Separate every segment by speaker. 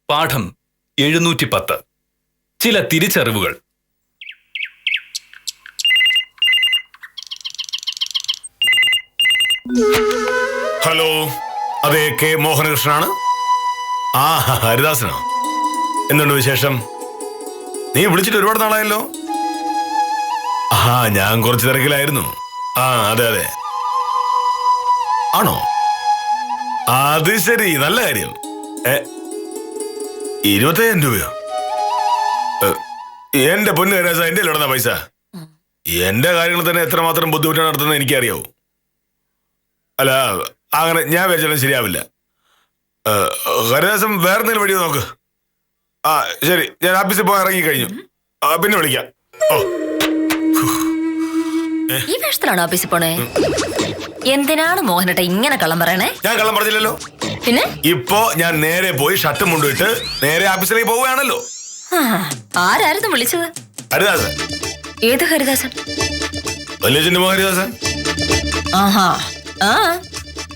Speaker 1: പാഠം 710. ചില തിരിച്ചറിവുകൾ.
Speaker 2: ഹലോ, അതെ, കെ മോഹനകൃഷ്ണനാണ്. ആ, ഹരിദാസനോ? എന്തുണ്ട് വിശേഷം? നീ വിളിച്ചിട്ട് ഒരുപാട് നാളായല്ലോ. ഞാൻ കുറച്ച് തിരക്കിലായിരുന്നു. അതെ അതെ. ആണോ? അത് ശരി, നല്ല കാര്യം. 25,000 രൂപയോ? എന്റെ പൊന്നു ഹരിദാസ, എന്റെ ഇടന്ന പൈസ. എന്റെ കാര്യങ്ങൾ തന്നെ എത്രമാത്രം ബുദ്ധിമുട്ടാണ് നടത്തുന്നത് എനിക്കറിയാവൂ. അല്ല, അങ്ങനെ ഞാൻ വിചാരിച്ചാലും ശരിയാവില്ല. ഹരിദാസം വേറെ എന്തെങ്കിലും വഴിയോ നോക്ക്. ശരി, ഞാൻ ഓഫീസിൽ പോകാൻ ഇറങ്ങി കഴിഞ്ഞു. പിന്നെ വിളിക്കാം.
Speaker 3: ഈ വേഷത്തിലാണോ ഓഫീസിൽ പോണേ? എന്തിനാണ് മോഹനേട്ട ഇങ്ങനെ കള്ളം പറയണേ?
Speaker 2: ഞാൻ കള്ളം പറഞ്ഞില്ലല്ലോ.
Speaker 3: പിന്നെ
Speaker 2: ഇപ്പോ ഞാൻ നേരെ പോയി ഷർട്ടും മുണ്ടിട്ട് നേരെ ഓഫീസിലേക്ക് പോവുകയാണല്ലോ.
Speaker 3: ആരായിരുന്നു വിളിച്ചത്?
Speaker 2: ഹരിദാസൻ.
Speaker 3: ഏത് ഹരിദാസൻ?
Speaker 2: വല്യച്ഛന്റെ മോൻ ഹരിദാസൻ.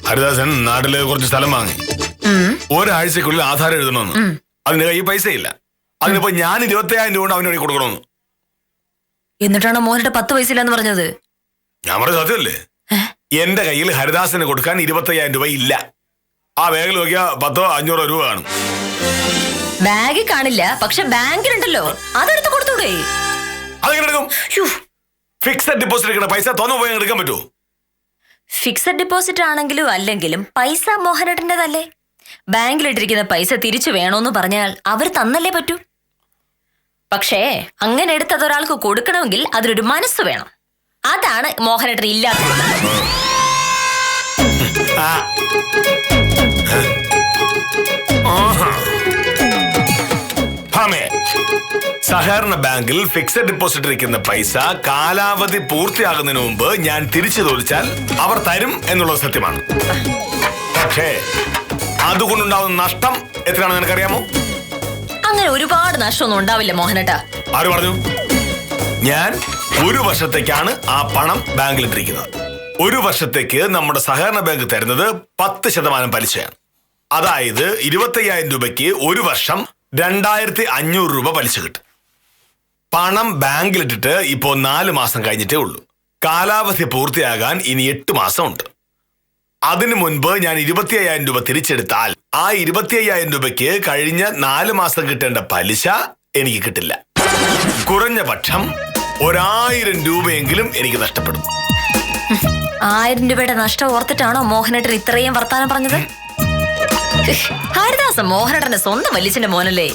Speaker 2: ഹരിദാസൻ നാട്ടില് കുറച്ച് സ്ഥലം വാങ്ങി. ഒരാഴ്ചക്കുള്ളിൽ ആധാരം എഴുതണമെന്ന്. അതിന് കയ്യിൽ പൈസയില്ല. അതിനിപ്പോ ഞാൻ 25,000 രൂപ അവന് വേണ്ടി കൊടുക്കണമെന്ന്.
Speaker 3: എന്നിട്ടാണോ മോഹനേട്ട 10 പൈസയില്ലെന്ന് പറഞ്ഞത്?
Speaker 2: ഞാൻ പറഞ്ഞ സത്യമല്ലേ? എന്റെ കയ്യിൽ ഹരിദാസന് കൊടുക്കാൻ 25,000 രൂപ ഇല്ല. ആ ബാഗിൽ നോക്കിയാ 100-500 രൂപ കാണും.
Speaker 3: ബാഗിൽ കാണില്ല, പക്ഷെ ബാങ്കിലുണ്ടല്ലോ, അതെടുത്ത് കൊടുത്തൂടെ?
Speaker 2: അതെങ്ങനെ എടുക്കും? ഫിക്സഡ് ഡെപ്പോസിറ്റ് എടുക്കണ പൈസ തോന്നുമ്പോ പോയി എടുക്കാൻ പറ്റുമോ?
Speaker 3: ഫിക്സഡ് ഡെപ്പോസിറ്റ് ആണെങ്കിലും അല്ലെങ്കിലും പൈസ മോഹനേട്ടൻ്റെതല്ലേ. ബാങ്കിലിട്ടിരിക്കുന്ന പൈസ തിരിച്ചു വേണോന്ന് പറഞ്ഞാൽ അവർ തന്നല്ലേ പറ്റൂ. പക്ഷേ അങ്ങനെ എടുത്തത് ഒരാൾക്ക് കൊടുക്കണമെങ്കിൽ അതിനൊരു മനസ്സ് വേണം. അതാണ് മോഹനേട്ടൻ ഇല്ലാത്തത്.
Speaker 2: സഹകരണ ബാങ്കിൽ ഫിക്സഡ് ഡെപ്പോസിറ്റ് ഇരിക്കുന്ന പൈസ കാലാവധി പൂർത്തിയാകുന്നതിന് മുമ്പ് ഞാൻ തിരിച്ചു ചോദിച്ചാൽ അവർ തരും എന്നുള്ളത് സത്യമാണ്. പക്ഷേ അതുകൊണ്ടുണ്ടാവുന്ന നഷ്ടം എത്രയാണെന്ന് നിനക്കറിയാമോ?
Speaker 3: അങ്ങനെ ഒരുപാട് നഷ്ടമൊന്നും ഉണ്ടാവില്ല മോഹനേട്ട.
Speaker 2: ആര് പറഞ്ഞു? ഞാൻ 1 വർഷത്തേക്കാണ് ആ പണം ബാങ്കിലിട്ടിരിക്കുന്നത്. 1 വർഷത്തേക്ക് നമ്മുടെ സഹകരണ ബാങ്ക് തരുന്നത് 10% പലിശയാണ്. അതായത് 25,000 രൂപയ്ക്ക് 1 വർഷം 2,500 രൂപ പലിശ കിട്ടും. പണം ബാങ്കിലിട്ടിട്ട് ഇപ്പോ 4 മാസം കഴിഞ്ഞിട്ടേ ഉള്ളൂ. കാലാവധി പൂർത്തിയാകാൻ ഇനി 8 മാസം ഉണ്ട്. അതിനു മുൻപ് ഞാൻ 25,000 രൂപ തിരിച്ചെടുത്താൽ ആ 25,000 രൂപയ്ക്ക് കഴിഞ്ഞ 4 മാസം കിട്ടേണ്ട പലിശ എനിക്ക് കിട്ടില്ല. കുറഞ്ഞ പക്ഷം 1,000 രൂപയെങ്കിലും എനിക്ക് നഷ്ടപ്പെടും.
Speaker 3: 1000 രൂപയുടെ നഷ്ടം ഓർത്തിട്ടാണോ മോഹനേട്ടൻ ഇത്രയും വർത്താനം പറഞ്ഞത്? ഹരിദാസൻ മോഹനേട്ടന്റെ സ്വന്തം വലിയച്ഛന്റെ മോനല്ലേ.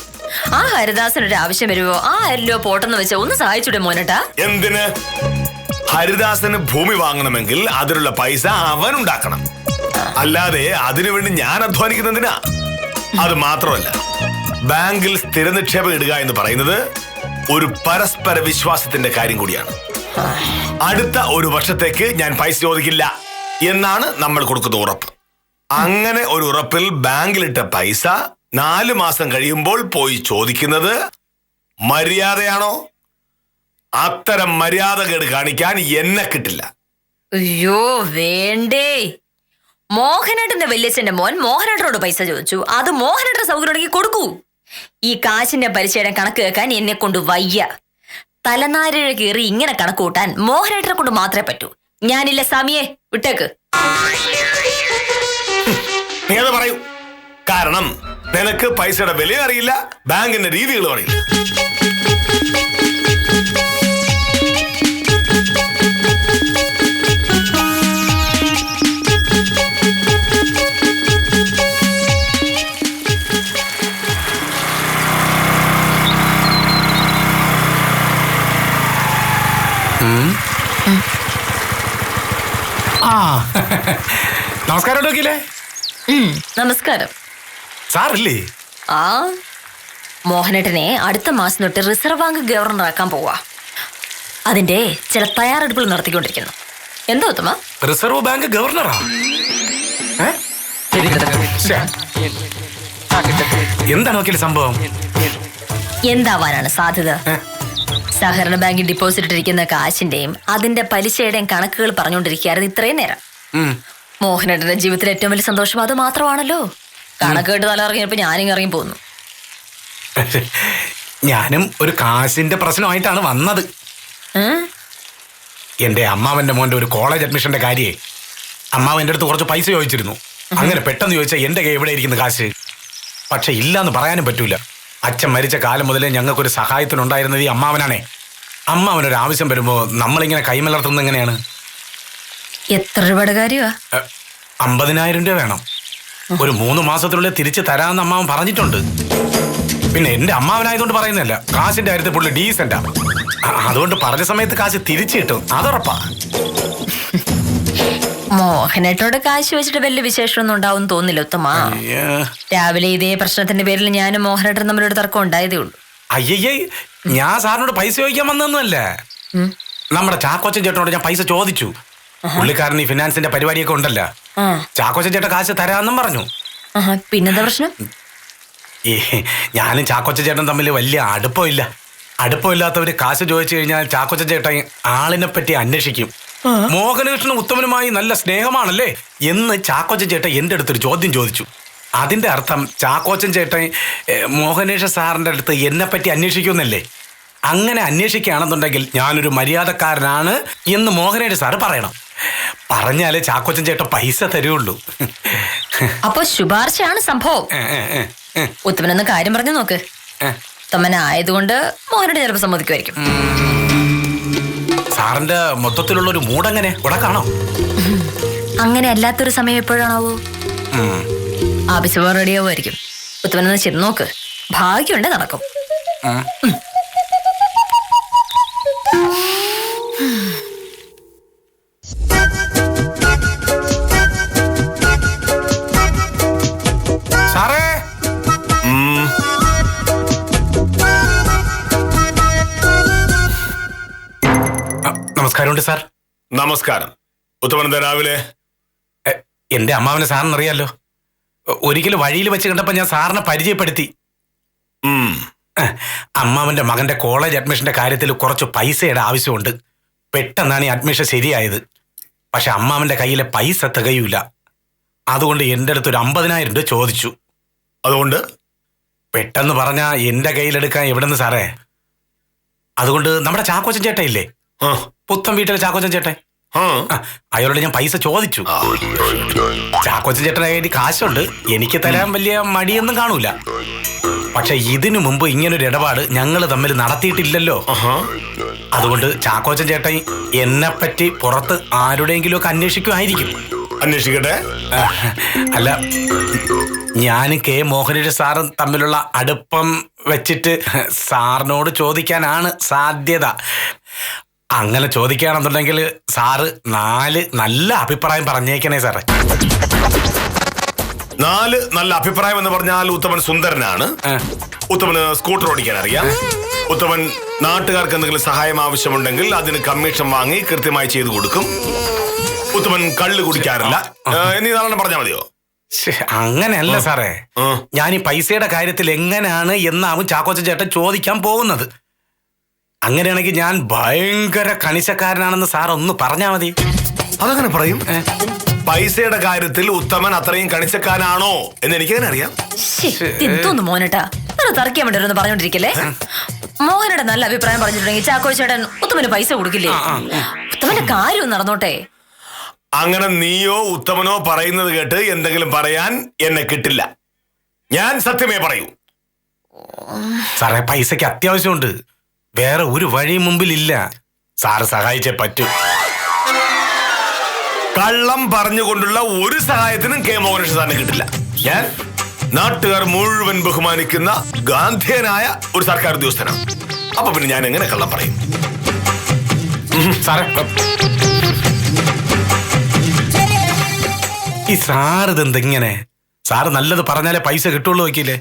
Speaker 3: ആ ഹരിദാസന് ഒരു ആവശ്യം വരുമ്പോ 1000 രൂപ പോട്ടെന്ന് വെച്ചാൽ ഒന്ന് സഹായിച്ചൂടെ മോനേട്ടാ?
Speaker 2: എന്തിന്? ഹരിദാസന് ഭൂമി വാങ്ങണമെങ്കിൽ അതിനുള്ള പൈസ അവൻ ഉണ്ടാക്കണം. അല്ലാതെ അതിനുവേണ്ടി ഞാൻ അധ്വാനിക്കുന്നതിനാ. അത് മാത്രമല്ല, ബാങ്കിൽ സ്ഥിര നിക്ഷേപം ഇടുക എന്ന് പറയുന്നത് ഒരു പരസ്പര വിശ്വാസത്തിന്റെ കാര്യം കൂടിയാണ്. അടുത്ത 1 വർഷത്തേക്ക് ഞാൻ പൈസ ചോദിക്കില്ല എന്നാണ് നമ്മൾ കൊടുക്കുന്ന ഉറപ്പ്. അങ്ങനെ ഒരു ഉറപ്പിൽ ബാങ്കിലിട്ട പൈസ 4 മാസം കഴിയുമ്പോൾ പോയി ചോദിക്കുന്നത് മര്യാദയാണോ? അത്തരം മര്യാദകേട് കാണിക്കാൻ എന്നെ കിട്ടില്ല.
Speaker 3: അയ്യോ വേണ്ടേ. മോഹനേട്ടന്റെ വല്യച്ഛന്റെ മോൻ മോഹനേട്ടനോട് പൈസ ചോദിച്ചു. അത് മോഹനേട്ടന്റെ സൗകര്യം കൊടുക്കൂ. ഈ കാശിന്റെ പലിശയുടെ കണക്ക് കേൾക്കാൻ എന്നെ കൊണ്ട് വയ്യ. തലനാരിഴ കയറി ഇങ്ങനെ കണക്ക് കൂട്ടാൻ മോഹനേട്ടനെ കൊണ്ട് മാത്രമേ പറ്റൂ. ഞാനില്ല സ്വാമിയെ, വിട്ടേക്ക്.
Speaker 2: നീ അത് പറയൂ. കാരണം നിനക്ക് പൈസയുടെ വില അറിയില്ല, ബാങ്കിന്റെ രീതികളും അറിയില്ല.
Speaker 4: നമസ്കാരം ഡോക്കിയില്ലേ?
Speaker 3: നമസ്കാരം.
Speaker 4: സാറില്ലേ?
Speaker 3: മോഹനേട്ടനെ അടുത്ത മാസം തൊട്ട് റിസർവ് ബാങ്ക് ഗവർണർ ആക്കാൻ പോവാ. അതിന്റെ ചില തയ്യാറെടുപ്പുകൾ നടത്തിക്കൊണ്ടിരിക്കുന്നു. എന്താ ഉത്തമ?
Speaker 4: റിസർവ് ബാങ്ക് ഗവർണറാ? എന്താണ് നോക്കിയ സംഭവം?
Speaker 3: എന്താവാനാണ് സാധ്യത? സഹകരണ ബാങ്കിൽ ഡെപ്പോസിറ്റ് ഇട്ടിരിക്കുന്ന കാശിന്റെയും അതിന്റെ പലിശയുടെയും കണക്കുകൾ പറഞ്ഞുകൊണ്ടിരിക്കുകയായിരുന്നു ഇത്രയും നേരം. മോഹനേട്ടന്റെ ജീവിതത്തിലെ ഏറ്റവും വലിയ സന്തോഷം അത് മാത്രമാണല്ലോ. കണക്ക് കേട്ട് തല ഇറങ്ങിയപ്പോ ഞാനിങ്ങ് ഇറങ്ങി പോന്നു.
Speaker 4: ഞാനും ഒരു കാശിന്റെ പ്രശ്നമായിട്ടാണ് വന്നത്. എന്റെ അമ്മാവന്റെ മോന്റെ ഒരു കോളേജ് അഡ്മിഷന്റെ കാര്യേ അമ്മാവൻ എൻ്റെ അടുത്ത് കുറച്ച് പൈസ ചോദിച്ചിരുന്നു. അങ്ങനെ പെട്ടെന്ന് ചോദിച്ചാൽ എന്റെ കൈ എവിടെ ഇരിക്കുന്നു കാശ്? പക്ഷെ ഇല്ലാന്ന് പറയാനും പറ്റൂല. അച്ഛൻ മരിച്ച കാലം മുതലേ ഞങ്ങൾക്കൊരു സഹായത്തിനുണ്ടായിരുന്നത് ഈ അമ്മാവനാണേ. അമ്മാവനൊരു ആവശ്യം വരുമ്പോ നമ്മളിങ്ങനെ കൈമലർത്തുന്നത് എങ്ങനെയാണ്?
Speaker 3: എത്ര രൂപയുടെ കാര്യമാ?
Speaker 4: 50,000 രൂപ വേണം. ഒരു 3 മാസത്തിനുള്ളിൽ തിരിച്ചു തരാമെന്ന് അമ്മാവൻ പറഞ്ഞിട്ടുണ്ട്. പിന്നെ എന്റെ അമ്മാവനായതുകൊണ്ട് പറയുന്നില്ല, കാശിന്റെ കാര്യത്തിൽ പുള്ളി ഡീസന്റാ. അതുകൊണ്ട് പറഞ്ഞ സമയത്ത് കാശ് തിരിച്ചു കിട്ടും, അതുറപ്പാ.
Speaker 3: മോഹനേട്ടനോട് കാശ് വെച്ചിട്ട് വലിയ വിശേഷമൊന്നും ഉണ്ടാവും തോന്നില്ല ഉത്തമ. രാവിലെ ഇതേ പ്രശ്നത്തിന്റെ പേരിൽ ഞാനും മോഹനേട്ടൻ തമ്മിലൊരു തർക്കം ഉണ്ടായതേ ഉള്ളൂ.
Speaker 4: അയ്യയ്യേ, ഞാൻ സാറിനോട് പൈസ ചോദിക്കാൻ വന്നൊന്നുമല്ല. നമ്മുടെ ചാക്കോച്ചൻ ചേട്ടനോട് ഞാൻ പൈസ ചോദിച്ചു. പുള്ളിക്കാരൻ ഈ ഫിനാൻസിന്റെ പരിപാടിയൊക്കെ ഉണ്ടല്ലോ. ചാക്കോച്ചൻ ചേട്ടൻ കാശ് തരാമെന്നും പറഞ്ഞു.
Speaker 3: പിന്നെന്താ പ്രശ്നം?
Speaker 4: ഞാനും ചാക്കോച്ചൻ ചേട്ടൻ തമ്മിൽ വലിയ അടുപ്പമില്ലാത്തവര് കാശ് ചോദിച്ചു കഴിഞ്ഞാൽ ചാക്കോച്ചൻ ചേട്ടൻ ആളിനെ പറ്റി അന്വേഷിക്കും. മോഹനകൃഷ്ണനും ഉത്തമനുമായി നല്ല സ്നേഹമാണല്ലേ എന്ന് ചാക്കോച്ചൻ ചേട്ടൻ എൻ്റെ അടുത്തൊരു ചോദ്യം ചോദിച്ചു. അതിന്റെ അർത്ഥം ചാക്കോച്ചൻ ചേട്ടൻ മോഹനേഷ സാറിന്റെ അടുത്ത് എന്നെ പറ്റി അന്വേഷിക്കുമെന്നല്ലേ? അങ്ങനെ അന്വേഷിക്കുകയാണെന്നുണ്ടെങ്കിൽ ഞാനൊരു മര്യാദക്കാരനാണ് എന്ന് മോഹനേഷ സാറ് പറയണം. പറഞ്ഞാലേ ചാക്കോച്ചൻ ചേട്ടൻ പൈസ തരുള്ളൂ.
Speaker 3: അപ്പൊ ശുപാർശയാണ് സംഭവം. ഉത്തമനൊന്ന് കാര്യം പറഞ്ഞു നോക്ക്. ഉത്തമനായതുകൊണ്ട് മോഹനോട് ചിലപ്പോൾ സമ്മതിക്കുമായിരിക്കും.
Speaker 4: സാറിന്റെ മൊത്തത്തിലുള്ള ഒരു മൂഡെങ്ങനെ ഉടക്കാണോ?
Speaker 3: അങ്ങനെ അല്ലാത്തൊരു സമയം എപ്പോഴാണാവോ? ആവശ്യം റെഡിയാവുമായിരിക്കും. ഉത്തമനൊന്ന് ചെന്ന് നോക്ക്, ഭാഗ്യമുണ്ട് നടക്കും.
Speaker 4: സാറേ, നമസ്കാരമുണ്ട് സാർ.
Speaker 2: നമസ്കാരം. ഉത്തമൻ എന്താ രാവിലെ?
Speaker 4: എന്റെ അമ്മാവനെ സാറിന് അറിയാലോ. ഒരിക്കലും വഴിയിൽ വെച്ച് കണ്ടപ്പോ ഞാൻ സാറിനെ പരിചയപ്പെടുത്തി. അമ്മാവന്റെ മകന്റെ കോളേജ് അഡ്മിഷന്റെ കാര്യത്തിൽ കുറച്ച് പൈസയുടെ ആവശ്യമുണ്ട്. പെട്ടെന്നാണ് ഈ അഡ്മിഷൻ ശരിയായത്. പക്ഷെ അമ്മാവന്റെ കയ്യിലെ പൈസ തികയൂല. അതുകൊണ്ട് എൻ്റെ അടുത്തൊരു 50,000 രൂപ ചോദിച്ചു.
Speaker 2: അതുകൊണ്ട്
Speaker 4: പെട്ടെന്ന് പറഞ്ഞാ എന്റെ കയ്യിലെടുക്കാൻ എവിടെന്ന് സാറേ? അതുകൊണ്ട് നമ്മുടെ ചാക്കോച്ചൻ ചേട്ടൻ ഇല്ലേ, പുത്തൻ വീട്ടിലെ ചാക്കോച്ചൻ ചേട്ടൻ, അയാളോട് ഞാൻ പൈസ ചോദിച്ചു. ചാക്കോച്ചൻ ചേട്ടൻ്റെ കയ്യിൽ കാശുണ്ട്, എനിക്ക് തരാൻ വലിയ മടിയൊന്നും കാണൂല. പക്ഷെ ഇതിനു മുമ്പ് ഇങ്ങനൊരു ഇടപാട് ഞങ്ങൾ തമ്മിൽ നടത്തിയിട്ടില്ലല്ലോ. അതുകൊണ്ട് ചാക്കോച്ചൻ ചേട്ടൻ എന്നെ പറ്റി പുറത്ത് ആരുടെയെങ്കിലും ഒക്കെ അന്വേഷിക്കുമായിരിക്കും.
Speaker 2: അന്വേഷിക്കട്ടെ.
Speaker 4: അല്ല, ഞാനും കെ മോഹനേഷ് സാറും തമ്മിലുള്ള അടുപ്പം വെച്ചിട്ട് സാറിനോട് ചോദിക്കാനാണ് സാധ്യത. അങ്ങനെ ചോദിക്കുകയാണെന്നുണ്ടെങ്കിൽ സാറ് 4 നല്ല അഭിപ്രായം പറഞ്ഞേക്കണേ സാറേ.
Speaker 2: 4 നല്ല അഭിപ്രായം എന്ന് പറഞ്ഞാൽ ഉത്തമൻ സുന്ദരനാണ്, ഉത്തമന് സ്കൂട്ടർ ഓടിക്കാൻ അറിയാം, ഉത്തമൻ നാട്ടുകാർക്ക് എന്തെങ്കിലും സഹായം ആവശ്യമുണ്ടെങ്കിൽ അതിന് കമ്മീഷൻ വാങ്ങി കൃത്യമായി ചെയ്തു കൊടുക്കും, ഉത്തമൻ കള്ള് കുടിക്കാറില്ല എന്നീ 4 പറഞ്ഞാൽ മതിയോ?
Speaker 4: അങ്ങനെയല്ല സാറേ, ഞാൻ ഈ പൈസയുടെ കാര്യത്തിൽ എങ്ങനെയാണ് എന്നാവും ചാക്കോച്ചൻ ചേട്ടൻ ചോദിക്കാൻ പോകുന്നത്. അങ്ങനെയാണെങ്കിൽ ഞാൻ ഭയങ്കര കണിശക്കാരനാണെന്ന് സാർ ഒന്ന് പറഞ്ഞാൽ മതി.
Speaker 2: അതങ്ങനെ പറയും? പൈസയുടെ കാര്യത്തിൽ ഉത്തമൻ അത്രയും കണിശക്കാരനാണോ എന്ന് എനിക്കങ്ങനെ അറിയാം.
Speaker 3: എന്തോന്നു മോനേട്ടാ, തർക്കിയാൻ വേണ്ടി പറഞ്ഞോണ്ടിരിക്കല്ലേ? മോഹനയുടെ നല്ല അഭിപ്രായം പറഞ്ഞിട്ടുണ്ടെങ്കിൽ ചാക്കോച്ചേട്ടൻ ഉത്തമന് പൈസ കൊടുക്കില്ലേ? ഉത്തമന്റെ കാര്യം നടന്നോട്ടെ.
Speaker 2: അങ്ങനെ നീയോ ഉത്തമനോ പറയുന്നത് കേട്ട് എന്തെങ്കിലും പറയാൻ എന്നെ കിട്ടില്ല. ഞാൻ സത്യമേ പറയൂ.
Speaker 4: സാറേ, പൈസക്ക് അത്യാവശ്യമുണ്ട്, വേറെ ഒരു വഴി മുമ്പിലില്ല. സാറ് സഹായിച്ചേ പറ്റൂ.
Speaker 2: കള്ളം പറഞ്ഞുകൊണ്ടുള്ള ഒരു സഹായത്തിനും കെ മോഹനേഷ് സാറിന് കിട്ടില്ല. ഞാൻ നാട്ടുകാർ മുഴുവൻ ബഹുമാനിക്കുന്ന ഗാന്ധിയനായ ഒരു സർക്കാർ ഉദ്യോഗസ്ഥനാണ്. അപ്പൊ പിന്നെ ഞാൻ എങ്ങനെ കള്ളം പറയും?
Speaker 4: സാറേ, ഈ സാറ് ഇതെന്തെങ്ങനെ? സാറ് നല്ലത് പറഞ്ഞാലേ പൈസ കിട്ടുള്ളൂ നോക്കിയില്ലേ?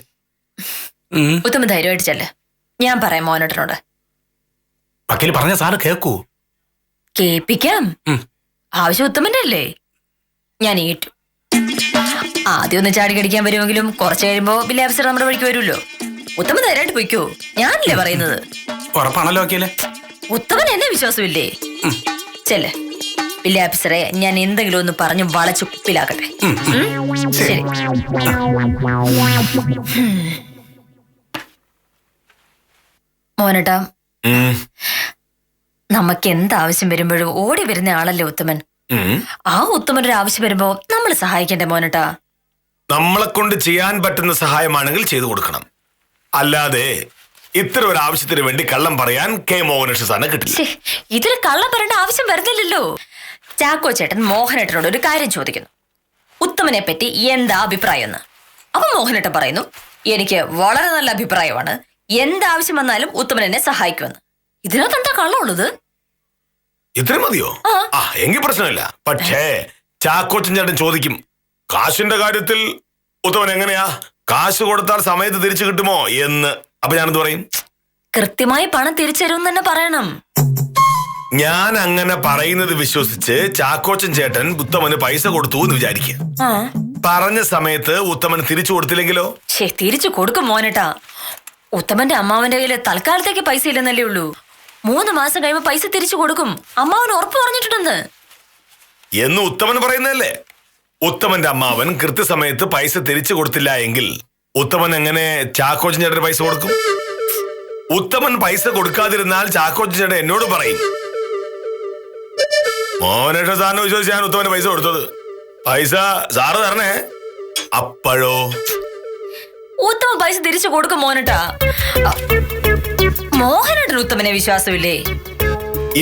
Speaker 3: ഉത്തമ ധൈര്യമായിട്ട് ചെല്ല്, ഞാൻ പറയാം മോനേട്ടനോട്.
Speaker 4: വക്കീല് പറഞ്ഞ സാറ് കേക്കൂ?
Speaker 3: കേപ്പിക്കാം. ആവശ്യം ഉത്തമന്റെ അല്ലേ? ഞാൻ ഏറ്റു. ആദ്യം ഒന്ന് ചാടി കടിക്കാൻ വരുമെങ്കിലും കുറച്ച് കഴിയുമ്പോ വലിയ അവസരം നമ്മുടെ വഴിക്ക് വരുമല്ലോ. ഉത്തമ ധൈര്യമായിട്ട് പൊയ്ക്കോ, ഞാനല്ലേ പറയുന്നത്.
Speaker 4: ഉറപ്പാണല്ലോ വക്കീലെ?
Speaker 3: ഉത്തമൻ എന്നെ വിശ്വാസമില്ലേ? ചെല്ല്. ഇല്ല ഓഫീസറെ, ഞാൻ എന്തെങ്കിലും ഒന്ന് പറഞ്ഞു വളച്ചു കുപ്പിലാക്കട്ടെ. ശരി. മോനേട്ടാ, നമുക്ക് എന്താവശ്യം വരുമ്പോഴും ഓടി വരുന്ന ആളല്ലേ ഉത്തമൻ. ആ ഉത്തമൻ ഒരു ആവശ്യം വരുമ്പോ നമ്മൾ സഹായിക്കണ്ടേ മോനേട്ടാ?
Speaker 2: നമ്മളെ കൊണ്ട് ചെയ്യാൻ പറ്റുന്ന സഹായമാണെങ്കിൽ ചെയ്തു കൊടുക്കണം. അല്ലാതെ ഇത്ര ഒരു ആവശ്യത്തിന് വേണ്ടി കള്ളം പറയാൻ കെ മോഹനകൃഷ്ണൻ സാറിനെ കിട്ടില്ല.
Speaker 3: ഇതിൽ കള്ളം പറയേണ്ട ആവശ്യം വരുന്നില്ലല്ലോ. ചാക്കോ ചേട്ടൻ മോഹനേട്ടനോട് ഒരു കാര്യം ചോദിക്കുന്നു, ഉത്തമനെ പറ്റി എന്താ അഭിപ്രായം എന്ന്. അപ്പൊ മോഹനേട്ടൻ പറയുന്നു, എനിക്ക് വളരെ നല്ല അഭിപ്രായമാണ്, എന്താവശ്യം വന്നാലും ഉത്തമൻ എന്നെ സഹായിക്കുമെന്ന്. ഇതിനകത്ത് എന്താ കള്ളമുള്ളത്?
Speaker 2: ഇത്ര മതിയോ? എങ്കിൽ പ്രശ്നമില്ല. പക്ഷേ ചാക്കോച്ചൻ ചേട്ടൻ ചോദിക്കും, കാശിന്റെ കാര്യത്തിൽ ഉത്തമൻ എങ്ങനെയാ, കാശ് കൊടുത്താൽ സമയത്ത് തിരിച്ചു കിട്ടുമോ എന്ന്. അപ്പൊ ഞാനെന്ത് പറയും?
Speaker 3: കൃത്യമായി പണം തിരിച്ചു തരും തന്നെ പറയണം.
Speaker 2: ഞാൻ അങ്ങനെ പറയുന്നത് വിശ്വസിച്ച് ചാക്കോച്ചൻ ചേട്ടൻ ഉത്തമന് പൈസ കൊടുത്തു എന്ന് വിചാരിക്കുക. പറഞ്ഞ സമയത്ത് ഉത്തമൻ തിരിച്ചു കൊടുത്തില്ലെങ്കിലോ?
Speaker 3: തിരിച്ചു കൊടുക്കും മോനേട്ടാ. ഉത്തമന്റെ അമ്മാവന്റെ കയ്യില് തൽക്കാലത്തേക്ക് പൈസ ഇല്ലെന്നല്ലേ ഉള്ളൂ. 3 മാസം കഴിയുമ്പോ പൈസ തിരിച്ചു കൊടുക്കും. അമ്മാവൻ ഉറപ്പ് പറഞ്ഞിട്ടുണ്ടെന്ന്.
Speaker 2: എന്ന് ഉത്തമൻ പറയുന്നതല്ലേ? ഉത്തമന്റെ അമ്മാവൻ കൃത്യസമയത്ത് പൈസ തിരിച്ചു കൊടുത്തില്ല എങ്കിൽ ഉത്തമൻ എങ്ങനെ ചാക്കോച്ചൻ ചേട്ടന് പൈസ കൊടുക്കും? ഉത്തമൻ പൈസ കൊടുക്കാതിരുന്നാൽ ചാക്കോച്ചൻ ചേട്ടൻ എന്നോട് പറയും, മോഹനേട്ടൻ സാറിനെ വിശ്വസിച്ച് ഞാൻ ഉത്തമന് പൈസ കൊടുത്തത്, പൈസ സാറ് തരണേ. അപ്പോഴോ
Speaker 3: ഉത്തമൻ പൈസ തിരിച്ചു കൊടുക്കും മോനേട്ടാ. മോഹനേട്ടൻ ഉത്തമനെ വിശ്വാസമില്ലേ?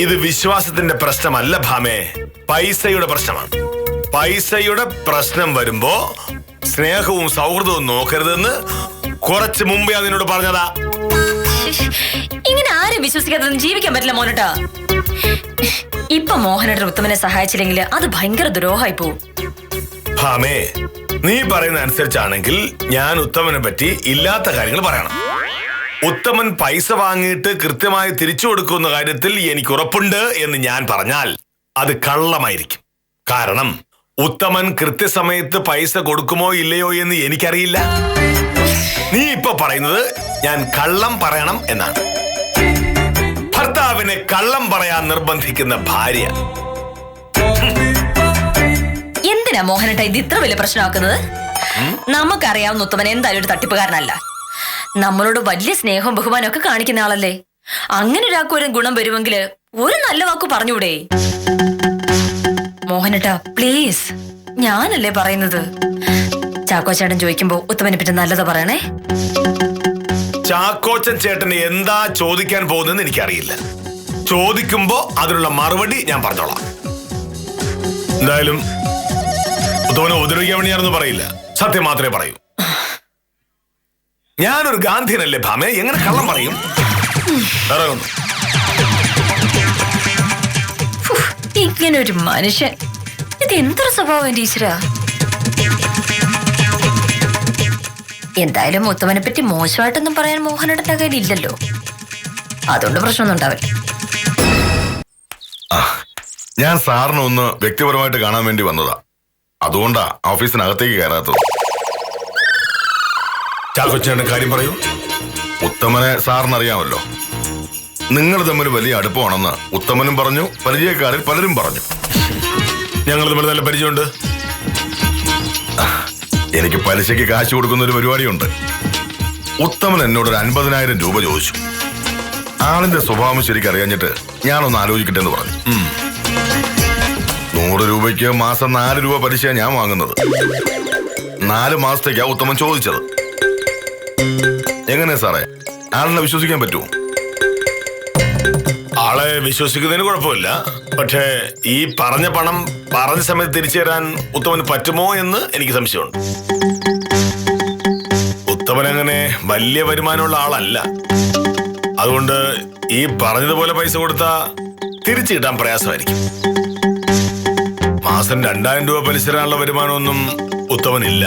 Speaker 2: ഇത് വിശ്വാസത്തിന്റെ പ്രശ്നമല്ല ഭാമേ, പൈസയുടെ പ്രശ്നമാണ്. പൈസയുടെ പ്രശ്നം വരുമ്പോ സ്നേഹവും സൗഹൃദവും നോക്കരുതെന്ന് കുറച്ച് മുമ്പേ അതിനോട് പറഞ്ഞതാ.
Speaker 3: ഇങ്ങനെ ആരും വിശ്വസിക്കാതെ ജീവിക്കാൻ പറ്റില്ല മോനേട്ടാ. ഇപ്പൊ മോഹനേട്ടൻ ഉത്തമനെ സഹായിച്ചില്ലെങ്കിൽ അത് ഭയങ്കര ദ്രോഹമായി പോവും.
Speaker 2: ഭാമേ, നീ പറയുന്ന അനുസരിച്ചാണെങ്കിൽ ഞാൻ ഉത്തമനെ പറ്റി ഇല്ലാത്ത കാര്യങ്ങൾ പറയണം. ഉത്തമൻ പൈസ വാങ്ങിയിട്ട് കൃത്യമായി തിരിച്ചു കൊടുക്കുന്ന കാര്യത്തിൽ എനിക്ക് ഉറപ്പുണ്ട് എന്ന് ഞാൻ പറഞ്ഞാൽ അത് കള്ളമായിരിക്കും. കാരണം ഉത്തമൻ കൃത്യസമയത്ത് പൈസ കൊടുക്കുമോ ഇല്ലയോ എന്ന് എനിക്കറിയില്ല. നീ ഇപ്പൊ പറയുന്നത് ഞാൻ കള്ളം പറയണം എന്നാണ്. ഭർത്താവിനെ കള്ളം പറയാൻ നിർബന്ധിക്കുന്ന ഭാര്യ.
Speaker 3: എന്തിനാ മോഹനേട്ട ഇത് ഇത്ര വലിയ പ്രശ്നമാക്കുന്നത്? നമുക്കറിയാവുന്ന ഉത്തമൻ എന്തായാലും ഒരു തട്ടിപ്പുകാരനല്ല. നമ്മളോട് വലിയ സ്നേഹവും ബഹുമാനവും ഒക്കെ കാണിക്കുന്ന ആളല്ലേ. അങ്ങനെ ഒരാൾക്ക് ഒരു ഗുണം വരുമെങ്കിൽ ഒരു നല്ല വാക്ക് പറഞ്ഞൂടെ? മോഹനേട്ട പ്ലീസ്, ഞാനല്ലേ പറയുന്നത്. ചാക്കോച്ചേട്ടൻ ചോദിക്കുമ്പോ ഉത്തമനെ പറ്റി നല്ലത് പറയണേ.
Speaker 2: ചാക്കോച്ചൻ ചേട്ടന് എന്താ ചോദിക്കാൻ പോകുന്നതെന്ന് എനിക്കറിയില്ല. ചോദിക്കുമ്പോ അതിനുള്ള മറുപടി ഞാൻ പറഞ്ഞോളാം. എന്തായാലും ഉത്തമനെ ഉപദ്രവിക്കാൻ വേണ്ടി ഞാനൊന്നും പറയില്ല, സത്യം മാത്രമേ പറയൂ. ഞാനൊരു ഗാന്ധിയനല്ലേ ഭാമേ, എങ്ങനെ കള്ളം പറയും?
Speaker 3: ഇങ്ങനെ ഒരു മനുഷ്യൻ, ഇത് എന്തൊരു സ്വഭാവം ടീച്ചറാ. എന്തായാലും ഉത്തമനെ പറ്റി മോശമായിട്ടൊന്നും പറയാൻ മോഹനേട്ടന്റെ കയ്യിൽ ഇല്ലല്ലോ, അതുകൊണ്ട് പ്രശ്നമൊന്നും ഉണ്ടാവില്ല.
Speaker 5: ഞാൻ സാറിനെ ഒന്ന് വ്യക്തിപരമായിട്ട് കാണാൻ വേണ്ടി വന്നതാ, അതുകൊണ്ടാ ഓഫീസിനകത്തേക്ക് കയറാത്തത്.
Speaker 2: ചാക്കോച്ചേട്ടൻ കാര്യം പറയൂ.
Speaker 5: ഉത്തമനെ സാറിനറിയാമല്ലോ. നിങ്ങൾ തമ്മിൽ വലിയ അടുപ്പമാണെന്ന് ഉത്തമനും പറഞ്ഞു, പരിചയക്കാരിൽ പലരും പറഞ്ഞു.
Speaker 2: ഞങ്ങൾ തമ്മിൽ നല്ല പരിചയമുണ്ട്.
Speaker 5: എനിക്ക് പലിശയ്ക്ക് കാശ് കൊടുക്കുന്ന ഒരു പരിപാടിയുണ്ട്. ഉത്തമൻ എന്നോട് ഒരു 50,000 രൂപ ചോദിച്ചു. ആളിന്റെ സ്വഭാവം ശരിക്കറിയാഞ്ഞിട്ട് ഞാനൊന്ന് ആലോചിക്കട്ടെ എന്ന് പറഞ്ഞു. 100 രൂപയ്ക്ക് മാസം 4 രൂപ പലിശയാണ് ഞാൻ വാങ്ങുന്നത്. 4 മാസത്തേക്കാ ഉത്തമൻ ചോദിച്ചത്. എങ്ങനെ സാറേ, ആളിനെ വിശ്വസിക്കാൻ പറ്റുമോ?
Speaker 2: ആളെ വിശ്വസിക്കുന്നതിന് കുഴപ്പമില്ല. പക്ഷേ ഈ പറഞ്ഞ പണം പറഞ്ഞ സമയത്ത് തിരിച്ചു തരാൻ ഉത്തമന് പറ്റുമോ എന്ന് എനിക്ക് സംശയമുണ്ട്. ഉത്തമൻ അങ്ങനെ വലിയ വരുമാനമുള്ള ആളല്ല. അതുകൊണ്ട് ഈ പറഞ്ഞതുപോലെ പൈസ കൊടുത്താ തിരിച്ചു കിട്ടാൻ പ്രയാസമായിരിക്കും. മാസം 2000 രൂപ പലിശ തരാനുള്ള വരുമാനമൊന്നും ഉത്തമനില്ല.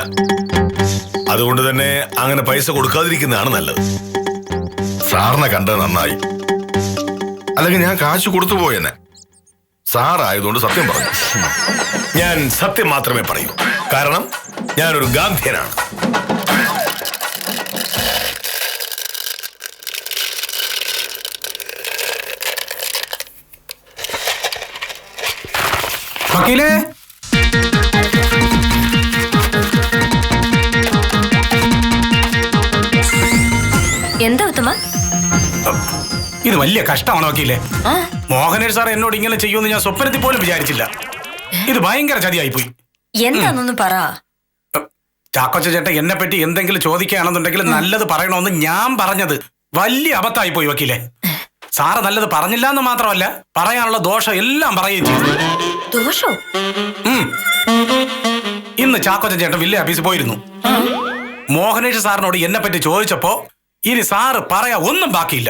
Speaker 2: അതുകൊണ്ട് തന്നെ അങ്ങനെ പൈസ കൊടുക്കാതിരിക്കുന്നതാണ് നല്ലത്.
Speaker 5: സാറിനെ കണ്ടത് നന്നായി, അല്ലെങ്കിൽ ഞാൻ കാശ് കൊടുത്തു പോയെന്നെ. സാറായതുകൊണ്ട് സത്യം പറഞ്ഞു.
Speaker 2: ഞാൻ സത്യം മാത്രമേ പറയൂ, കാരണം ഞാനൊരു ഗാന്ധിയനാണ്.
Speaker 4: വക്കീലേ,
Speaker 3: എന്താ ഉത്തമ?
Speaker 4: ഇത് വലിയ കഷ്ടമാണ് വക്കീലേ. മോഹനേഷ് സാർ എന്നോട് ഇങ്ങനെ ചെയ്യുമെന്ന് ഞാൻ സ്വപ്നത്തിൽ പോലും വിചാരിച്ചില്ല. ഇത് ഭയങ്കര ചതിയായിപ്പോയി.
Speaker 3: എന്താണെന്നൊന്ന് പറ.
Speaker 4: ചാക്കോച്ച ചേട്ടൻ എന്നെ പറ്റി എന്തെങ്കിലും ചോദിക്കുകയാണെന്നുണ്ടെങ്കിൽ നല്ലത് പറയണമെന്ന് ഞാൻ പറഞ്ഞത് വലിയ അബദ്ധമായി പോയി വക്കീലേ. സാറ് നല്ലത് പറഞ്ഞില്ല എന്ന് മാത്രമല്ല, പറയാനുള്ള ദോഷം എല്ലാം പറയുകയും ചെയ്തു.
Speaker 3: ദോഷോ?
Speaker 4: ഇന്ന് ചാക്കോച്ച ചേട്ടൻ വില്ലേജ് ഓഫീസിൽ പോയിരുന്നു. മോഹനേഷ് സാറിനോട് എന്നെ പറ്റി ചോദിച്ചപ്പോ ഇനി സാറ് പറയാ ഒന്നും ബാക്കിയില്ല.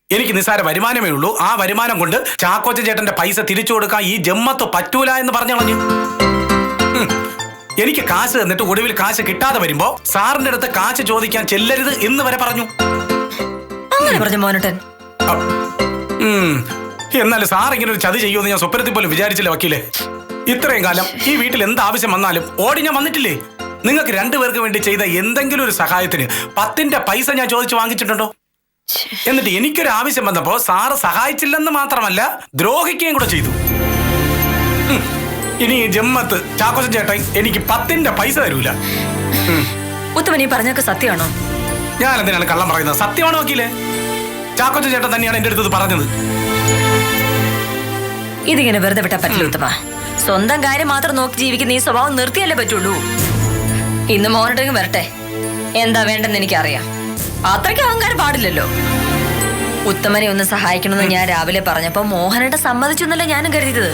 Speaker 4: എനിക്ക് നിസ്സാര വരുമാനമേ ഉള്ളൂ, ആ വരുമാനം കൊണ്ട് ചാക്കോച്ച ചേട്ടന്റെ പൈസ തിരിച്ചു കൊടുക്കാൻ ഈ ജമ്മത്ത് പറ്റൂല എന്ന് പറഞ്ഞു കളഞ്ഞു. എനിക്ക് കാശ് തന്നിട്ട് ഒടുവിൽ കാശ് കിട്ടാതെ വരുമ്പോ സാറിന്റെ അടുത്ത് കാശ് ചോദിക്കാൻ ചെല്ലരുത് എന്ന് വരെ പറഞ്ഞു.
Speaker 3: അങ്ങനെ പറഞ്ഞു മോനട്ടൻ?
Speaker 4: എന്നാലും സാർ ഇങ്ങനെ ഒരു ചതി ചെയ്യുമെന്ന് ഞാൻ സ്വപ്നത്തിൽ പോലും വിചാരിച്ചില്ല വക്കീലെ. ഇത്രയും കാലം ഈ വീട്ടിൽ എന്ത് ആവശ്യം വന്നാലും ഓടി ഞാൻ വന്നിട്ടില്ലേ? നിങ്ങൾക്ക് രണ്ടുപേർക്ക് വേണ്ടി ചെയ്ത എന്തെങ്കിലും ഒരു സഹായത്തിന് 10ന്റെ പൈസ ഞാൻ ചോദിച്ചു വാങ്ങിച്ചിട്ടുണ്ടോ? എന്നിട്ട് എനിക്കൊരു ആവശ്യം വന്നപ്പോ സാറ് സഹായിച്ചില്ലെന്ന് മാത്രമല്ല, ദ്രോഹിക്കുകയും കൂടെ ചെയ്തു. ഇനി ഈ ജമ്മത്ത് ചാക്കോച്ചൻ ചേട്ടൻ എനിക്ക് 10ന്റെ പൈസ തരൂല.
Speaker 3: ഉത്തമൻ ഈ പറഞ്ഞൊക്കെ സത്യമാണോ?
Speaker 4: ഞാൻ എന്തിനാണ് കള്ളം പറയുന്നത്? സത്യമാണോ വക്കീലെ? ചാക്കോച്ചൻ ചേട്ടൻ തന്നെയാണ് എന്റെ അടുത്ത് പറഞ്ഞത്.
Speaker 3: ഇതിങ്ങനെ വെറുതെ വിട്ടാ പറ്റില്ല ഉത്തമ. സ്വന്തം കാര്യം മാത്രം നോക്കി ജീവിക്കുന്ന ഈ സ്വഭാവം നിർത്തിയല്ലേ പറ്റുള്ളൂ. ഇന്ന് മോനട്ടൻ വരട്ടെ, എന്താ വേണ്ടെന്ന് എനിക്കറിയാം. അത്രയ്ക്ക് അഹങ്കാരം പാടില്ലല്ലോ. ഉത്തമനെ ഒന്ന് സഹായിക്കണമെന്ന് ഞാൻ രാവിലെ പറഞ്ഞപ്പോ മോഹനേട്ടൻ സമ്മതിച്ചു എന്നല്ല ഞാനും കരുതിയത്.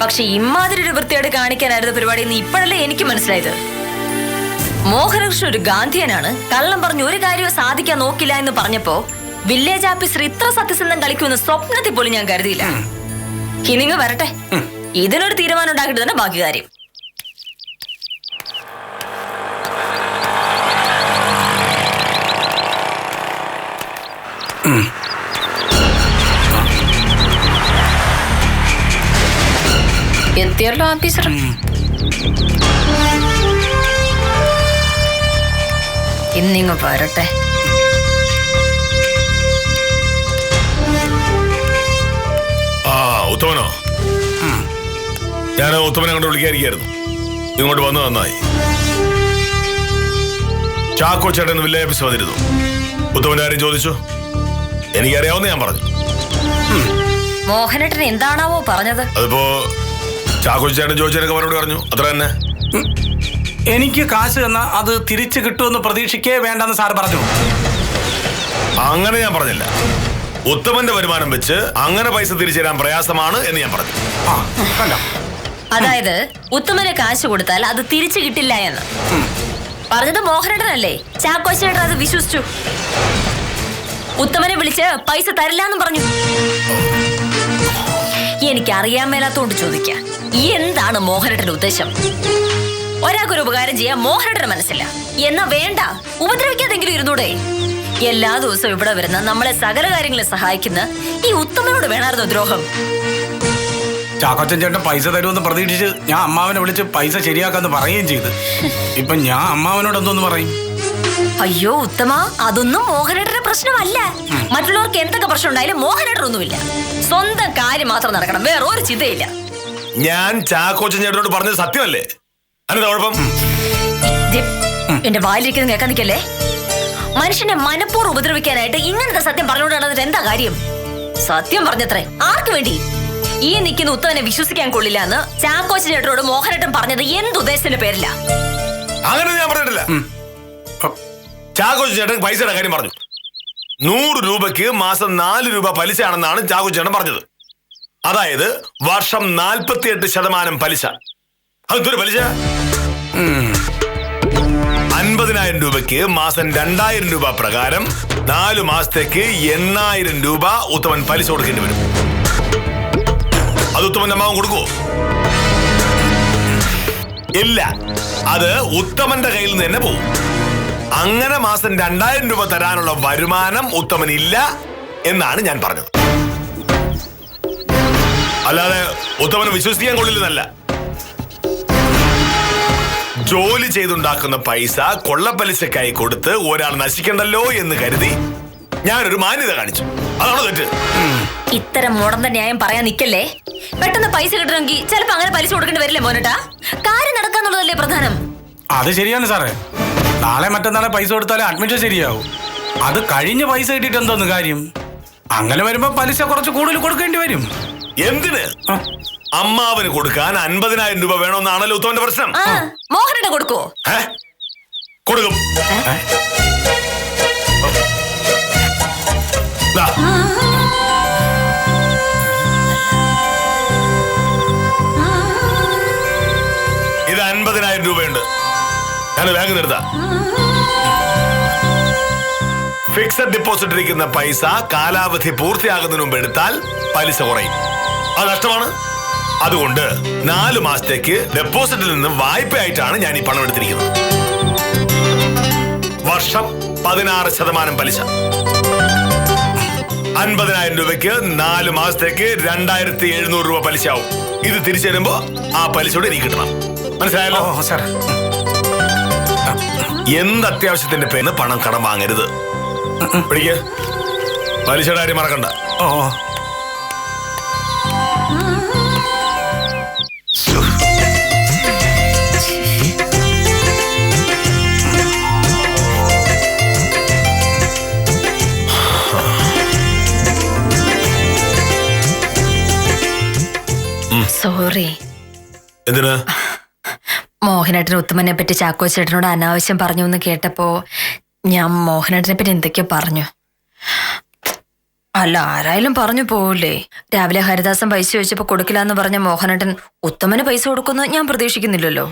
Speaker 3: പക്ഷെ ഇമാതിരി ഒരു വൃത്തിയോട് കാണിക്കാനായിരുന്നു പരിപാടി എന്ന് ഇപ്പോഴല്ലേ എനിക്ക് മനസ്സിലായത്. മോഹനകൃഷ്ണൻ ഒരു ഗാന്ധിയനാണ്, കള്ളം പറഞ്ഞ് ഒരു കാര്യവും സാധിക്കാൻ നോക്കില്ല എന്ന് പറഞ്ഞപ്പോ വില്ലേജ് ഓഫീസർ ഇത്ര സത്യസന്ധം കളിക്കുമെന്ന് സ്വപ്നത്തിൽ പോലും ഞാൻ കരുതിയില്ല. ഇനിങ്ങ് വരട്ടെ, ഇതിനൊരു തീരുമാനം ഉണ്ടാക്കിയിട്ട് തന്നെ ബാക്കി കാര്യം. എത്തിയല്ലോ ഓഫീസർ. ഇന്നിങ്ങ് വരട്ടെ.
Speaker 2: ഉത്തമനോ? ഞാൻ ഉത്തമനെ കൊണ്ട് വിളിക്കാതിരിക്കായിരുന്നു, ഇങ്ങോട്ട് വന്നു നന്നായി. ചാക്കോ ചേട്ടൻ വില്ലേജ് ഓഫീസ് വന്നിരുന്നു. ഉത്തമന്റെ കാര്യം ചോദിച്ചു. എനിക്കറിയാവുന്ന ഞാൻ പറഞ്ഞു.
Speaker 3: മോഹനേട്ടൻ എന്താണാവോ പറഞ്ഞത്?
Speaker 2: അതിപ്പോ ചാക്കോ ചേട്ടൻ ചോദിച്ചതിനൊക്കെ മറുപടി പറഞ്ഞു, അത്ര തന്നെ.
Speaker 4: എനിക്ക് കാശ് തന്നാ അത് തിരിച്ചു കിട്ടുമെന്ന് പ്രതീക്ഷിക്കേ വേണ്ടെന്ന് സാർ പറഞ്ഞു.
Speaker 2: അങ്ങനെ ഞാൻ പറഞ്ഞില്ല. ഉത്തമന്റെ വരുമാനം വെച്ച് അങ്ങനെ പൈസ തിരിച്ചു തരാൻ പ്രയാസമാണ് എന്ന് ഞാൻ പറഞ്ഞു.
Speaker 3: അതായത് ഉത്തമന് കാശ് കൊടുത്താൽ അത് തിരിച്ചു കിട്ടില്ല എന്ന് പറഞ്ഞത് മോഹനേട്ടനല്ലേ? ചാക്കോച്ചേട്ടൻ അത് വിശ്വസിച്ചു. ഉത്തമനെ വിളിച്ച് പൈസ തരില്ല എന്ന് പറഞ്ഞു. എനിക്കറിയാൻ മേലാത്തോണ്ട് ചോദിക്കാം, എന്താണ് മോഹനേട്ടന്റെ ഉദ്ദേശം? ഒരാൾക്കൊരു ഉപകാരം ചെയ്യാൻ മോഹനേട്ടന് മനസ്സില്ല എന്നാ വേണ്ട, ഉപദ്രവിക്കാതെങ്കിലും ഇരുന്നൂടെ? എല്ലാ ദിവസവും ഇവിടെ വരുന്ന നമ്മളെ സകല കാര്യങ്ങളെ സഹായിക്കുന്ന ഈ ഉത്തമനോട് വേണമായിരുന്നു ദ്രോഹം.
Speaker 4: ചാക്കോച്ചൻ ചേട്ടൻ പൈസ തരുമെന്ന് പ്രതീക്ഷിച്ച് ഞാൻ അമ്മാവനെ വിളിച്ച് പൈസ ശരിയാക്കാന്ന് പറയുകയും ചെയ്ത്. ഇപ്പൊ ഞാൻ അമ്മാവനോട് എന്തോന്ന് പറയും?
Speaker 3: അയ്യോ ഉത്തമ, അതൊന്നും മോഹനേട്ടന്റെ പ്രശ്നമല്ല. മറ്റുള്ളവർക്ക് എന്തൊക്കെ പ്രശ്നം ഉണ്ടായാലും മോഹനേട്ടനൊന്നുമില്ല. സ്വന്തം കാര്യം മാത്രം നടക്കണം, വേറെ ഒരു ചിന്തയില്ല.
Speaker 2: ഞാൻ ചാക്കോച്ചൻ ചേട്ടനോട് പറഞ്ഞത് സത്യമല്ലേ? അതിന് കുഴപ്പം?
Speaker 3: എന്റെ വായിലിരിക്കുന്നത് കേൾക്കാൻ നിൽക്കല്ലേ. മനുഷ്യനെ മനഃപൂർവ്വം ഉപദ്രവിക്കാനായിട്ട് ഇങ്ങനത്തെ സത്യം പറഞ്ഞുകൊണ്ടാണ് എന്താ കാര്യം? സത്യം പറഞ്ഞത്രേ, ആർക്ക് വേണ്ടി? ഈ നിൽക്കുന്ന ഉത്തമനെ വിശ്വസിക്കാൻ കൊള്ളില്ല എന്ന് ചാക്കോച്ചൻ ചേട്ടനോട് മോഹനേട്ടൻ പറഞ്ഞത് എന്തുദ്ദേശത്തിന്റെ പേരില്ല?
Speaker 2: അങ്ങനെ ഞാൻ പറഞ്ഞിട്ടില്ല. ചാക്കോച്ചൻ ചേട്ടൻ പൈസയുടെ കാര്യം പറഞ്ഞു. 100 രൂപയ്ക്ക് മാസം 4 രൂപ പലിശയാണെന്നാണ് ചാക്കോച്ചൻ ചേട്ടൻ പറഞ്ഞത്. അതായത് വർഷം 48% പലിശ. അതൊരു പലിശ. 50,000 രൂപയ്ക്ക് മാസം 2,000 രൂപ പ്രകാരം 4 മാസത്തേക്ക് 8,000 രൂപ ഉത്തമൻ പലിശ കൊടുക്കേണ്ടി വരും. അത് ഉത്തമന്റെ അമ്മാവൻ കൊടുക്കുവോ? ഇല്ല, അത് ഉത്തമന്റെ കയ്യിൽ നിന്ന് തന്നെ പോകും. അങ്ങനെ മാസം 2,000 രൂപ തരാനുള്ള വരുമാനം ഉത്തമനില്ല എന്നാണ് ഞാൻ പറഞ്ഞത്. അല്ലാതെ ഉത്തമനെ വിശ്വസിക്കാൻ കൊള്ളില്ലെന്നല്ല. ജോലി ചെയ്തുണ്ടാക്കുന്ന പൈസ കൊള്ളപ്പലിശക്കായി കൊടുത്ത് ഒരാൾ നശിക്കണ്ടല്ലോ എന്ന് കരുതി ഞാനൊരു മാന്യത കാണിച്ചു. അതാണോ തെറ്റ്?
Speaker 3: ഇത്തരം മുടന്ത ന്യായം പറയാൻ നിക്കല്ലേ. പെട്ടെന്ന് പൈസ കിട്ടണമെങ്കിൽ ചിലപ്പോ അങ്ങനെ പലിശ കൊടുക്കേണ്ടി വരില്ലേ മോനേട്ടാ? കാര്യം നടക്കാന്നുള്ളതല്ലേ പ്രധാനം.
Speaker 4: അത് ശരിയാണ് സാറേ. നാളെ മറ്റന്നാളെ പൈസ കൊടുത്താലേ അഡ്മിഷൻ ശരിയാവും. അത് കഴിഞ്ഞ പൈസ കിട്ടിയിട്ട് എന്തോന്ന് കാര്യം? അങ്ങനെ വരുമ്പോ പലിശ കുറച്ച് കൂടുതൽ കൊടുക്കേണ്ടി വരും.
Speaker 2: എന്തിന്? അമ്മാവന് കൊടുക്കാൻ 50,000 രൂപ വേണമെന്നാണല്ലോ ഉത്തമന്റെ പ്രശ്നം.
Speaker 3: മോഹനേട്ടൻ കൊടുക്കോ?
Speaker 2: കൊടുക്കും. ദാ. ഇത് 50,000 രൂപയുണ്ട്. ഞാൻ ബാങ്കിൽ നിന്ന് എടുത്താ. ഫിക്സഡ് ഡെപ്പോസിറ്റ് ഇരിക്കുന്ന പൈസ കാലാവധി പൂർത്തിയാകുന്നതിന് മുമ്പ് എടുത്താൽ പലിശ കുറയും. അത് നഷ്ടമാണ്. അതുകൊണ്ട് 4 മാസത്തേക്ക് ഡെപ്പോസിറ്റിൽ നിന്ന് വായ്പയായിട്ടാണ് ഞാൻ ഈ പണം എടുത്തിരിക്കുന്നത്. വർഷം 16% പലിശ. 50,000 രൂപയ്ക്ക് 4 മാസത്തേക്ക് 2,700 രൂപ പലിശ ആവും. ഇത് തിരിച്ചു തരുമ്പോ ആ പലിശയോടെ എനിക്ക് കിട്ടണം. മനസ്സിലായല്ലോ?
Speaker 4: സാർ,
Speaker 2: എന്ത് അത്യാവശ്യത്തിന്റെ പേരിന് പണം കടം വാങ്ങരുത്. പിടിക്ക്. പലിശയുടെ കാര്യം മറക്കണ്ട.
Speaker 3: സോറി.
Speaker 2: എന്തിനാ?
Speaker 3: മോഹനേട്ടൻ ഉത്തമനെ പറ്റി ചാക്കോ ചേട്ടനോട് അനാവശ്യം പറഞ്ഞു എന്ന് കേട്ടപ്പോ ഞാൻ മോഹനേട്ടനെ പറ്റി എന്തൊക്കെയോ പറഞ്ഞു. അല്ല, ആരായാലും പറഞ്ഞു പോവില്ലേ. രാവിലെ ഹരിദാസൻ പൈസ ചോദിച്ചപ്പോ കൊടുക്കില്ല പറഞ്ഞ മോഹനേട്ടൻ ഉത്തമന് പൈസ കൊടുക്കുന്നു ഞാൻ പ്രതീക്ഷിക്കുന്നില്ലല്ലോ.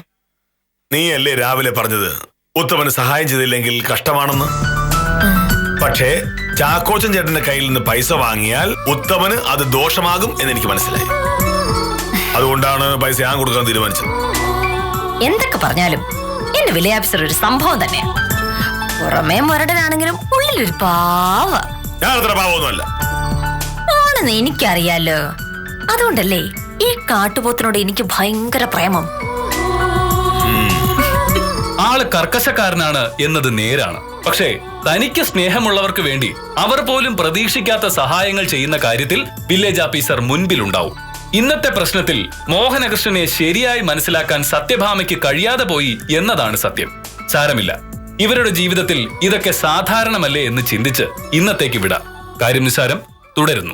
Speaker 2: നീയല്ലേ രാവിലെ പറഞ്ഞത് ഉത്തമന് സഹായം ചെയ്തില്ലെങ്കിൽ കഷ്ടമാണെന്ന്? പക്ഷേ ചാക്കോച്ചൻ ചേട്ടന്റെ കയ്യിൽ നിന്ന് പൈസ വാങ്ങിയാൽ ഉത്തമന് അത് ദോഷമാകും എന്ന് എനിക്ക് മനസ്സിലായി. അതുകൊണ്ടാണ് പൈസ ഞാൻ കൊടുക്കാൻ തീരുമാനിച്ചത്.
Speaker 3: എന്തൊക്കെ പറഞ്ഞാലും എന്റെ വിലയാഫീസർ ഒരു സംഭവം തന്നെയാണ്. പുറമേ മുരടനാണെങ്കിലും ഉള്ളിലൊരു പാവ.
Speaker 2: ഞാൻ അത്ര പാവമൊന്നുമല്ല
Speaker 3: ആണെന്ന് എനിക്കറിയാലോ. അതുകൊണ്ടല്ലേ ഈ കാട്ടുപോത്തിനോട് എനിക്ക് ഭയങ്കര പ്രേമം.
Speaker 1: ആള് കർക്കശക്കാരനാണ് എന്നത് നേരാണ്. പക്ഷേ തനിക്ക് സ്നേഹമുള്ളവർക്ക് വേണ്ടി അവർ പോലും പ്രതീക്ഷിക്കാത്ത സഹായങ്ങൾ ചെയ്യുന്ന കാര്യത്തിൽ വില്ലേജ് ഓഫീസർ മുൻപിലുണ്ടാവും. ഇന്നത്തെ പ്രശ്നത്തിൽ മോഹനകൃഷ്ണനെ ശരിയായി മനസ്സിലാക്കാൻ സത്യഭാമയ്ക്ക് കഴിയാതെ പോയി എന്നതാണ് സത്യം. സാരമില്ല, ഇവരുടെ ജീവിതത്തിൽ ഇതൊക്കെ സാധാരണമല്ലേ എന്ന് ചിന്തിച്ച് ഇന്നത്തേക്ക് വിടാം. കാര്യം നിസ്സാരം തുടരുന്നു.